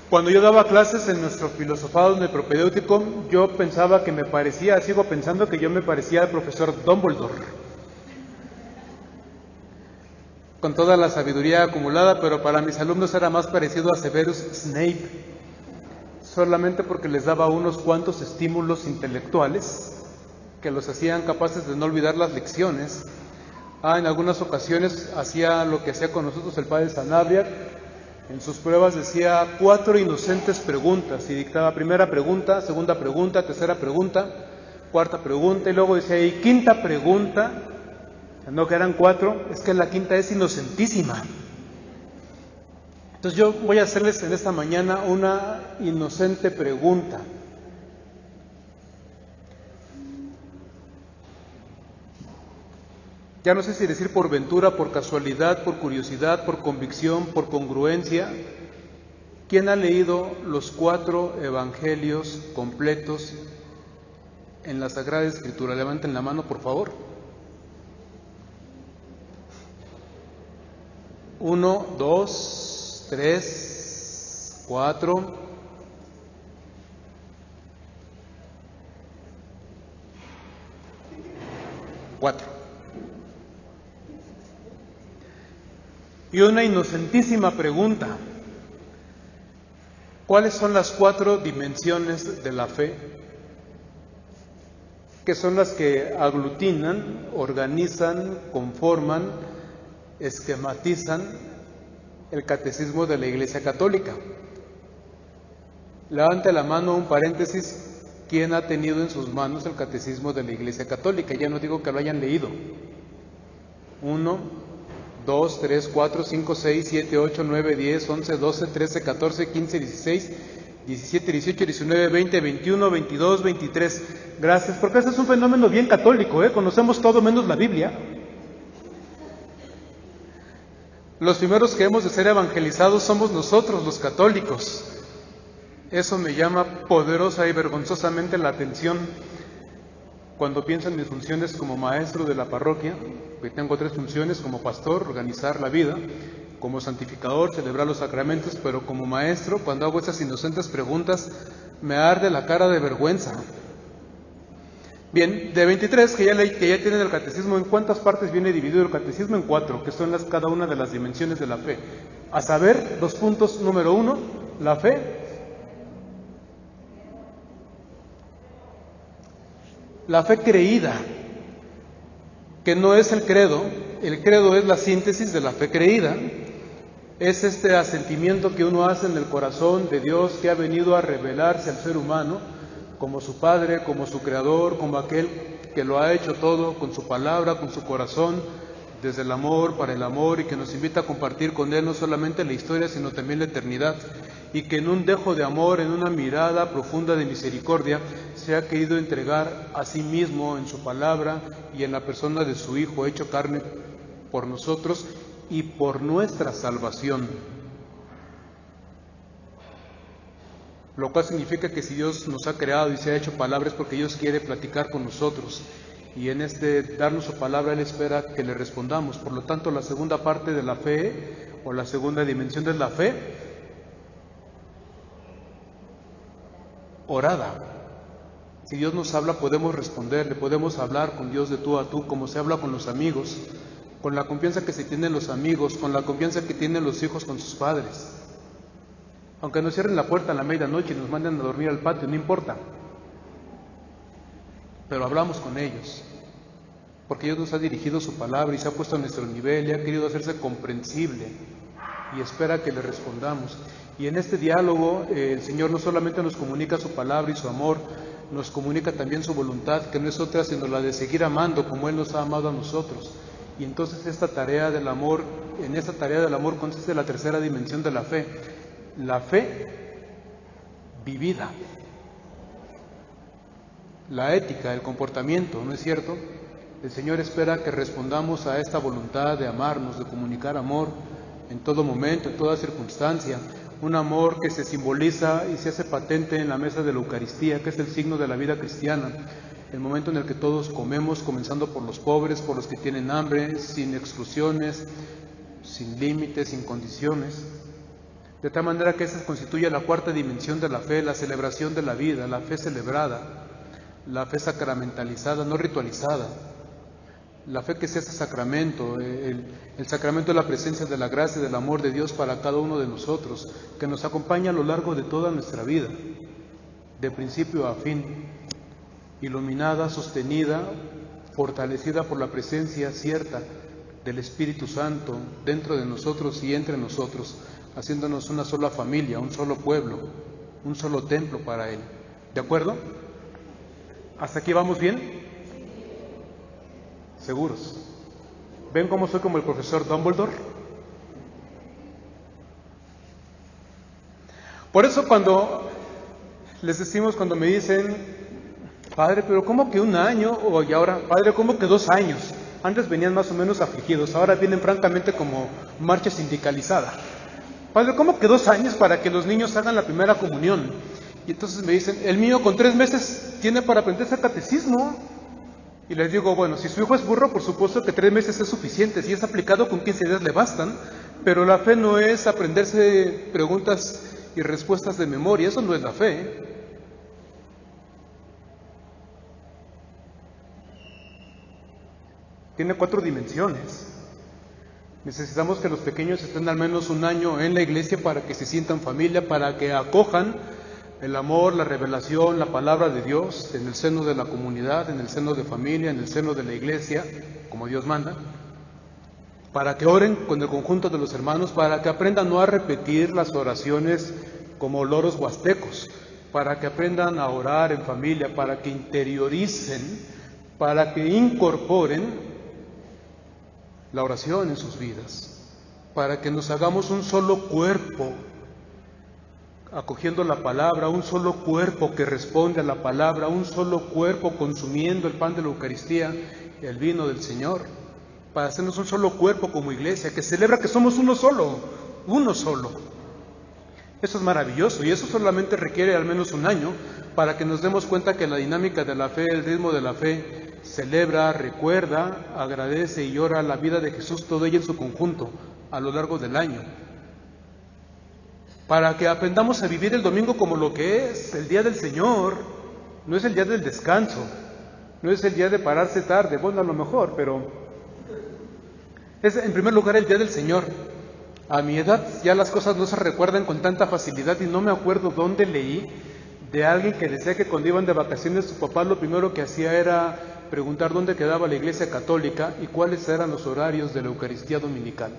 Cuando yo daba clases en nuestro filosofado en el propedéutico, yo pensaba que me parecía, sigo pensando que yo me parecía al profesor Dumbledore, con toda la sabiduría acumulada, pero para mis alumnos era más parecido a Severus Snape, solamente porque les daba unos cuantos estímulos intelectuales que los hacían capaces de no olvidar las lecciones. En algunas ocasiones hacía lo que hacía con nosotros el padre Sanabria. En sus pruebas decía 4 inocentes preguntas y dictaba primera pregunta, segunda pregunta, tercera pregunta, cuarta pregunta y luego decía y quinta pregunta, no que eran 4, es que la quinta es inocentísima. Entonces yo voy a hacerles en esta mañana una inocente pregunta. Ya no sé si decir por ventura, por casualidad, por curiosidad, por convicción, por congruencia. ¿Quién ha leído los 4 evangelios completos en la Sagrada Escritura? Levanten la mano, por favor. 1, 2, 3, 4. 4. Y una inocentísima pregunta. ¿Cuáles son las 4 dimensiones de la fe? Que son las que aglutinan, organizan, conforman, esquematizan el catecismo de la Iglesia Católica. Levante la mano, un paréntesis, ¿quién ha tenido en sus manos el catecismo de la Iglesia Católica? Ya no digo que lo hayan leído. 1, 2, 3, 4, 5, 6, 7, 8, 9, 10, 11, 12, 13, 14, 15, 16, 17, 18, 19, 20, 21, 22, 23. Gracias, porque este es un fenómeno bien católico, conocemos todo menos la Biblia. Los primeros que hemos de ser evangelizados somos nosotros, los católicos. Eso me llama poderosa y vergonzosamente la atención cuando pienso en mis funciones como maestro de la parroquia, que tengo 3 funciones: como pastor, organizar la vida; como santificador, celebrar los sacramentos; pero como maestro, cuando hago esas inocentes preguntas, me arde la cara de vergüenza. Bien, de 23 que ya tienen el catecismo, ¿en cuántas partes viene dividido el catecismo? En 4, que son cada una de las dimensiones de la fe. A saber, 2 puntos. Número 1, la fe. La fe creída, que no es el credo es la síntesis de la fe creída. Es este asentimiento que uno hace en el corazón de Dios, que ha venido a revelarse al ser humano como su Padre, como su Creador, como aquel que lo ha hecho todo con su palabra, con su corazón, desde el amor, para el amor, y que nos invita a compartir con Él no solamente la historia, sino también la eternidad, y que en un dejo de amor, en una mirada profunda de misericordia, se ha querido entregar a sí mismo en su palabra y en la persona de su Hijo, hecho carne por nosotros y por nuestra salvación. Lo cual significa que si Dios nos ha creado y se ha hecho palabra es porque Dios quiere platicar con nosotros, y en darnos su palabra Él espera que le respondamos. Por lo tanto, la segunda parte de la fe, o la segunda dimensión de la fe, orada. Si Dios nos habla, podemos responderle, podemos hablar con Dios de tú a tú, como se habla con los amigos, con la confianza que se tienen los amigos, con la confianza que tienen los hijos con sus padres. Aunque nos cierren la puerta a la medianoche y nos manden a dormir al patio, no importa. Pero hablamos con ellos, porque Dios nos ha dirigido su palabra y se ha puesto a nuestro nivel y ha querido hacerse comprensible y espera que le respondamos. Y en este diálogo el Señor no solamente nos comunica su palabra y su amor, nos comunica también su voluntad, que no es otra sino la de seguir amando como Él nos ha amado a nosotros. Y entonces en esta tarea del amor consiste la tercera dimensión de la fe vivida. La ética, el comportamiento, ¿no es cierto? El Señor espera que respondamos a esta voluntad de amarnos, de comunicar amor en todo momento, en toda circunstancia. Un amor que se simboliza y se hace patente en la mesa de la Eucaristía, que es el signo de la vida cristiana. El momento en el que todos comemos, comenzando por los pobres, por los que tienen hambre, sin exclusiones, sin límites, sin condiciones. De tal manera que esa constituye la cuarta dimensión de la fe, la celebración de la vida, la fe celebrada, la fe sacramentalizada, no ritualizada. La fe que se hace sacramento, el sacramento de la presencia de la gracia y del amor de Dios para cada uno de nosotros, que nos acompaña a lo largo de toda nuestra vida, de principio a fin, iluminada, sostenida, fortalecida por la presencia cierta del Espíritu Santo dentro de nosotros y entre nosotros, haciéndonos una sola familia, un solo pueblo, un solo templo para Él. ¿De acuerdo? ¿Hasta aquí vamos bien? ¿Seguros? ¿Ven cómo soy como el profesor Dumbledore? Por eso cuando les decimos, cuando me dicen, Padre, pero ¿cómo que un año? Y ahora, Padre, ¿cómo que 2 años? Antes venían más o menos afligidos, ahora vienen francamente como marcha sindicalizada. Padre, ¿cómo que 2 años para que los niños hagan la primera comunión? Y entonces me dicen, el mío con 3 meses tiene para aprenderse catecismo. Y les digo, bueno, si su hijo es burro, por supuesto que 3 meses es suficiente. Si es aplicado, con 15 días le bastan. Pero la fe no es aprenderse preguntas y respuestas de memoria. Eso no es la fe. Tiene 4 dimensiones. Necesitamos que los pequeños estén al menos 1 año en la iglesia para que se sientan familia, para que acojan el amor, la revelación, la palabra de Dios en el seno de la comunidad, en el seno de familia, en el seno de la iglesia, como Dios manda, para que oren con el conjunto de los hermanos, para que aprendan no a repetir las oraciones como loros huastecos, para que aprendan a orar en familia, para que interioricen, para que incorporen la oración en sus vidas, para que nos hagamos un solo cuerpo, acogiendo la palabra, un solo cuerpo que responde a la palabra, un solo cuerpo consumiendo el pan de la Eucaristía y el vino del Señor, para hacernos un solo cuerpo como iglesia, que celebra que somos uno solo, uno solo. Eso es maravilloso y eso solamente requiere al menos 1 año para que nos demos cuenta que la dinámica de la fe, el ritmo de la fe, celebra, recuerda, agradece y ora la vida de Jesús, todo ello en su conjunto, a lo largo del año. Para que aprendamos a vivir el domingo como lo que es, el día del Señor. No es el día del descanso, no es el día de pararse tarde, bueno, a lo mejor, pero es en primer lugar el día del Señor. A mi edad ya las cosas no se recuerdan con tanta facilidad y no me acuerdo dónde leí de alguien que decía que cuando iban de vacaciones su papá lo primero que hacía era preguntar dónde quedaba la iglesia católica y cuáles eran los horarios de la Eucaristía dominical.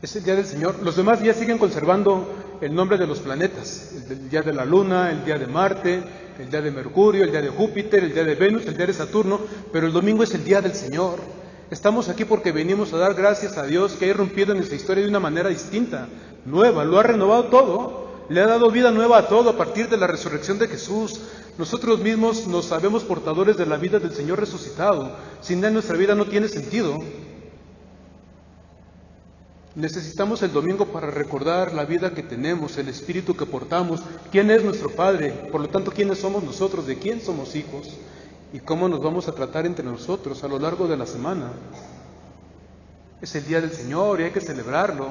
Es el día del Señor. Los demás días siguen conservando el nombre de los planetas. El día de la Luna, el día de Marte, el día de Mercurio, el día de Júpiter, el día de Venus, el día de Saturno, pero el domingo es el día del Señor. Estamos aquí porque venimos a dar gracias a Dios que ha irrumpido en nuestra historia de una manera distinta, nueva, lo ha renovado todo, le ha dado vida nueva a todo a partir de la resurrección de Jesús. Nosotros mismos nos sabemos portadores de la vida del Señor resucitado. Sin Él nuestra vida no tiene sentido. Necesitamos el domingo para recordar la vida que tenemos, el espíritu que portamos, quién es nuestro Padre, por lo tanto, quiénes somos nosotros, de quién somos hijos y cómo nos vamos a tratar entre nosotros a lo largo de la semana. Es el día del Señor y hay que celebrarlo.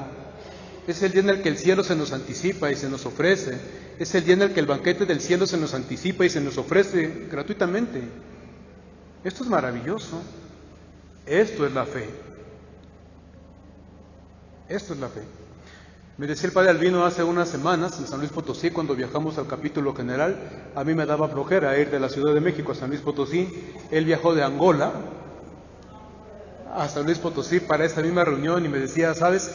Es el día en el que el cielo se nos anticipa y se nos ofrece. Es el día en el que el banquete del cielo se nos anticipa y se nos ofrece gratuitamente. Esto es maravilloso. Esto es la fe. Esto es la fe. Me decía el padre Albino hace unas semanas en San Luis Potosí, cuando viajamos al capítulo general, a mí me daba flojera ir de la Ciudad de México a San Luis Potosí. Él viajó de Angola a San Luis Potosí para esta misma reunión y me decía, ¿sabes?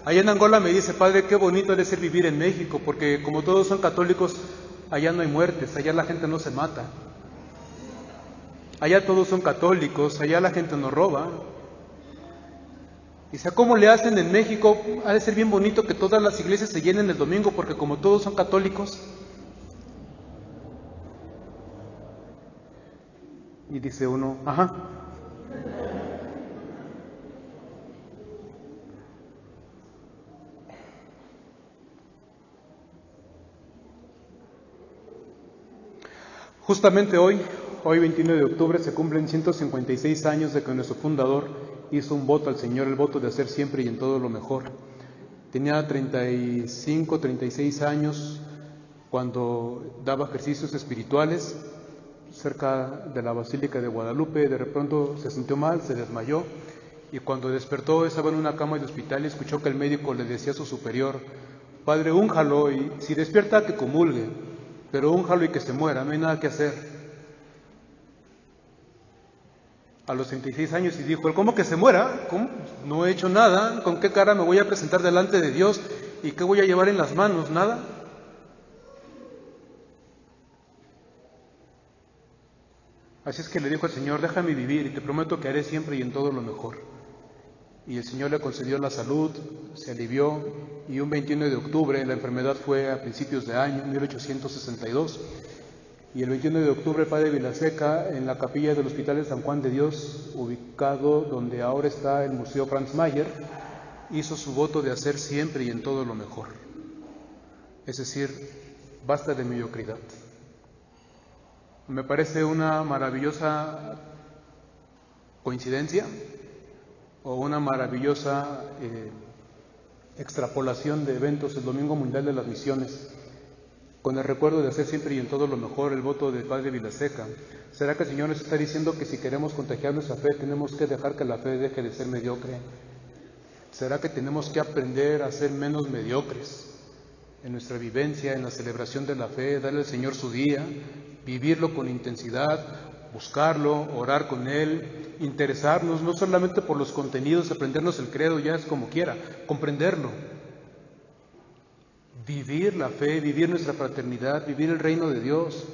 Allá en Angola me dice, padre, qué bonito debe ser vivir en México, porque como todos son católicos, allá no hay muertes, allá la gente no se mata. Allá todos son católicos, allá la gente no roba. Dice, ¿cómo le hacen en México? Ha de ser bien bonito que todas las iglesias se llenen el domingo, porque como todos son católicos. Y dice uno, ajá. Justamente hoy 29 de octubre, se cumplen 156 años de que nuestro fundador hizo un voto al Señor, el voto de hacer siempre y en todo lo mejor. Tenía 35, 36 años cuando daba ejercicios espirituales cerca de la Basílica de Guadalupe. De pronto se sintió mal, se desmayó, y cuando despertó estaba en una cama de hospital y escuchó que el médico le decía a su superior: Padre, únjalo, y si despierta que comulgue, pero únjalo y que se muera, no hay nada que hacer. A los 36 años, y dijo: ¿cómo que se muera? ¿Cómo? No he hecho nada, ¿con qué cara me voy a presentar delante de Dios? ¿Y qué voy a llevar en las manos? Nada. Así es que le dijo al Señor: déjame vivir y te prometo que haré siempre y en todo lo mejor. Y el Señor le concedió la salud, se alivió, y un 21 de octubre, la enfermedad fue a principios de año, 1862, y el 21 de octubre el padre Vilaseca, en la capilla del Hospital de San Juan de Dios, ubicado donde ahora está el Museo Franz Mayer, hizo su voto de hacer siempre y en todo lo mejor. Es decir, basta de mediocridad. Me parece una maravillosa coincidencia o una maravillosa extrapolación de eventos el Domingo Mundial de las Misiones, con el recuerdo de hacer siempre y en todo lo mejor el voto del padre Vilaseca. ¿Será que el Señor nos está diciendo que si queremos contagiar nuestra fe tenemos que dejar que la fe deje de ser mediocre? ¿Será que tenemos que aprender a ser menos mediocres en nuestra vivencia, en la celebración de la fe, darle al Señor su día, vivirlo con intensidad, buscarlo, orar con Él, interesarnos no solamente por los contenidos, aprendernos el credo ya es como quiera, comprenderlo, vivir la fe, vivir nuestra fraternidad, vivir el reino de Dios?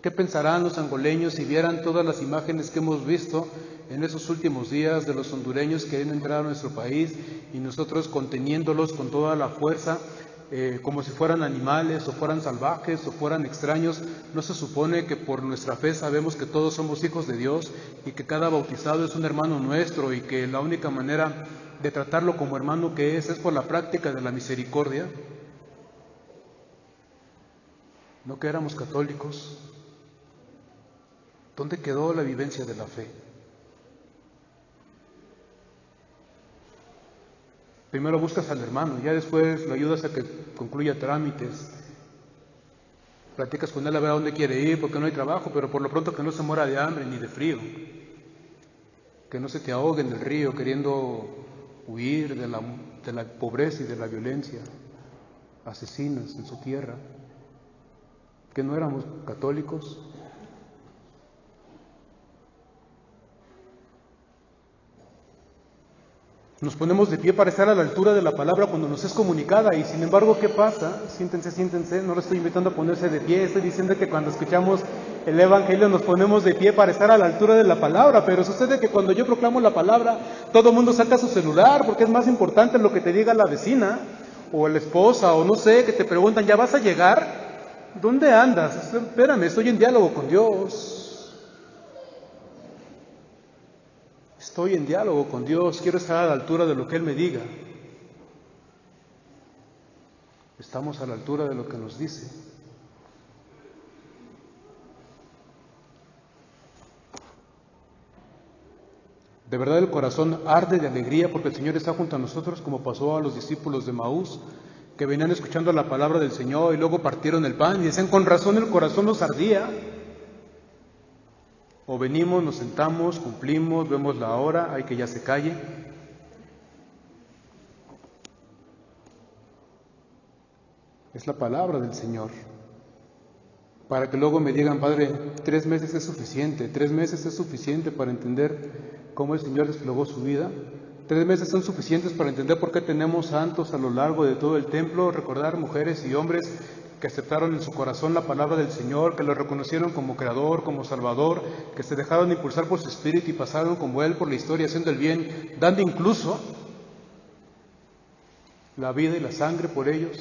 ¿Qué pensarán los angoleños si vieran todas las imágenes que hemos visto en esos últimos días de los hondureños que han entrado a nuestro país y nosotros conteniéndolos con toda la fuerza, como si fueran animales o fueran salvajes o fueran extraños? ¿No se supone que por nuestra fe sabemos que todos somos hijos de Dios y que cada bautizado es un hermano nuestro y que la única manera de tratarlo como hermano que es por la práctica de la misericordia? ¿No que éramos católicos? ¿Dónde quedó la vivencia de la fe? Primero buscas al hermano, ya después lo ayudas a que concluya trámites, platicas con él a ver a dónde quiere ir porque no hay trabajo, pero por lo pronto que no se muera de hambre ni de frío, que no se te ahogue en el río queriendo huir de la pobreza y de la violencia, asesinas en su tierra. ¿Que no éramos católicos? Nos ponemos de pie para estar a la altura de la palabra cuando nos es comunicada, y sin embargo, ¿qué pasa? Siéntense, no lo estoy invitando a ponerse de pie, estoy diciendo que cuando escuchamos el Evangelio nos ponemos de pie para estar a la altura de la palabra, pero sucede que cuando yo proclamo la palabra, todo el mundo saca su celular porque es más importante lo que te diga la vecina o la esposa o no sé, que te preguntan: ¿ya vas a llegar? ¿Dónde andas? Espérame, estoy en diálogo con Dios. Estoy en diálogo con Dios, quiero estar a la altura de lo que Él me diga. Estamos a la altura de lo que nos dice. De verdad el corazón arde de alegría porque el Señor está junto a nosotros, como pasó a los discípulos de Maús, que venían escuchando la palabra del Señor y luego partieron el pan y decían: con razón el corazón nos ardía. O venimos, nos sentamos, cumplimos, vemos la hora, hay que ya se calle. Es la palabra del Señor. Para que luego me digan: Padre, 3 meses es suficiente, 3 meses es suficiente para entender cómo el Señor desplegó su vida. 3 meses son suficientes para entender por qué tenemos santos a lo largo de todo el templo, recordar mujeres y hombres que aceptaron en su corazón la palabra del Señor, que lo reconocieron como Creador, como Salvador, que se dejaron impulsar por su Espíritu y pasaron como Él por la historia haciendo el bien, dando incluso la vida y la sangre por ellos.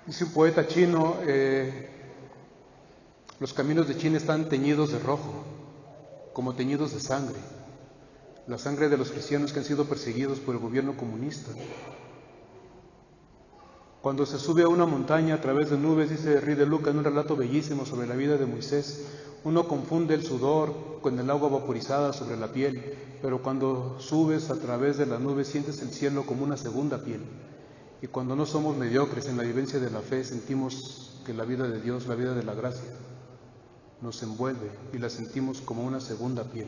Dice un poeta chino: los caminos de China están teñidos de rojo, como teñidos de sangre, la sangre de los cristianos que han sido perseguidos por el gobierno comunista. Cuando se sube a una montaña a través de nubes, dice Ruy de Luca en un relato bellísimo sobre la vida de Moisés, Uno confunde el sudor con el agua vaporizada sobre la piel, pero cuando subes a través de las nubes sientes el cielo como una segunda piel. Y cuando no somos mediocres en la vivencia de la fe, sentimos que la vida de Dios, la vida de la gracia, nos envuelve y la sentimos como una segunda piel.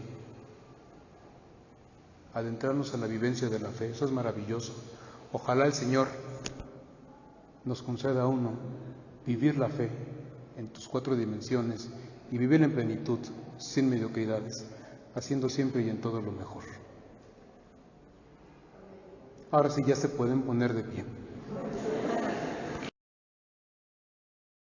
Adentrarnos a la vivencia de la fe, eso es maravilloso. Ojalá el Señor nos conceda a uno vivir la fe en tus 4 dimensiones y vivir en plenitud, sin mediocridades, haciendo siempre y en todo lo mejor. Ahora sí ya se pueden poner de pie.